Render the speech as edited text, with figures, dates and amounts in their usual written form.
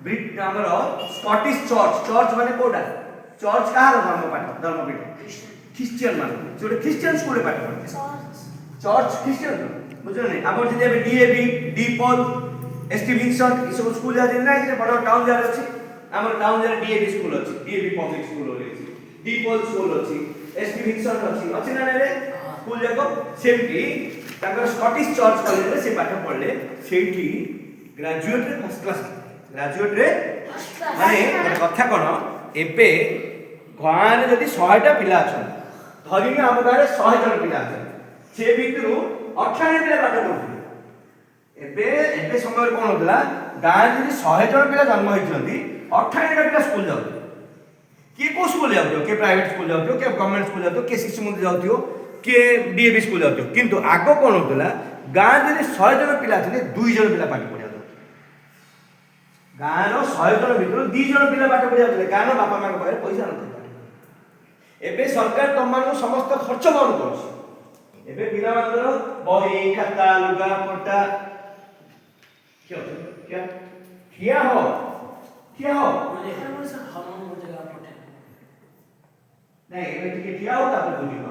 ଆମର Scottish church ମାନେ କୋଉଟା ଚର୍ଚ୍ଚ କାହାର ଧର୍ମପୀଠ ଖ୍ରୀଷ୍ଟିଆନ ମାନେ ଯୋଉଟା ଖ୍ରୀଷ୍ଟିଆନ ସ୍କୁଲରେ ପାଠ ପଢନ୍ତି ଚର୍ଚ୍ଚ ଖ୍ରୀଷ୍ଟିଆନ ବୁଝିଲ ନାହିଁ ଆମର ଯଦି ଏବେ ଡିଏଭି ଡିପୋଲ ଏସଟି ଭିନ୍ସନ୍ ଏ ସବୁ ସ୍କୁଲ ଯାହା ନା ଯେ ବଡ଼ ଟାଉନ ଯାହାର ଅଛି ଆମର ଟାଉନ ଯାହାର ଡିଏଭି ସ୍କୁଲ ଅଛି ଡିଏଭି ପବ୍ଲିକ ସ୍କୁଲ ଅଛି ଡିପୋଲ ସ୍କୁଲ ଅଛି ଏସଟି ଭିନ୍ସନ୍ ଅଛି ନା ରେ ସ୍କୁଲ ଯାକ ସେମିତି ତାଙ୍କର ସ୍କଟିଶ ଚର୍ଚ୍ଚ କଲେଜରେ ସେ ପାଠ ପଢିଲେ ସେଇଠି ଗ୍ରାଜୁଏଟରେ ଫାର୍ଷ୍ଟ କ୍ଲାସ୍ ଗ୍ରାଜୁଏଟରେ ମାନେ ଗୋଟେ କଥା କ'ଣ ଏବେ ଗାଁରେ ଯଦି 100ଟା ପିଲା ଅଛନ୍ତି ଧରିନି ଆମ ଗାଁରେ 100 ଜଣ ପିଲା ଅଛନ୍ତି ସେ ଭିତରୁ 98 ପିଲା ପାଠ ପଢୁଥିଲେ ଏବେ ଏବେ ସମୟରେ କ'ଣ ହଉଥିଲା ଗାଁରେ ଯଦି 100 ଜଣ ପିଲା ଜନ୍ମ ହେଇଛନ୍ତି 98ଟା ପିଲା ସ୍କୁଲ ଯାଉଥିଲେ କିଏ କୋଉ ସ୍କୁଲ ଯାଉଥିବ କିଏ ପ୍ରାଇଭେଟ ସ୍କୁଲ ଯାଉଥିବ କିଏ ଗଭର୍ଣ୍ଣମେଣ୍ଟ ସ୍କୁଲ ଯାଉଥିବ କିଏ ଶିଶୁ ମନ୍ଦିର ଯାଉଥିବ କିଏ ଡିଏଭି ସ୍କୁଲ ଯାଉଥିବ କିନ୍ତୁ ଆଗ କ'ଣ ହଉଥିଲା ଗାଁରେ ଯଦି 100 ଜଣ ପିଲା ଥିଲେ 2 ଜଣ ପିଲା ପାଠ ପଢିବା ଗାଁର 100 ଜଣ ଭିତରୁ 2 ଜଣ ପିଲା ପାଠ ପଢି ଯାଉଥିଲେ କାରଣ ବାପା ମାଙ୍କ ପାଖରେ ପଇସା ନଥିଲା ଏବେ ସରକାର ତମମାନଙ୍କୁ ସମସ୍ତ ଖର୍ଚ୍ଚ ବନ୍ଦ କରୁଛି ଏବେ ପିଲାମାନଙ୍କର ବହି ଖାତା ଲୁଗା ପଟା ଠିଆ ହୋ ନାଇଁ ଏବେ ଟିକେ ଠିଆ ହୋ ତାପରେ ବୁଝିବ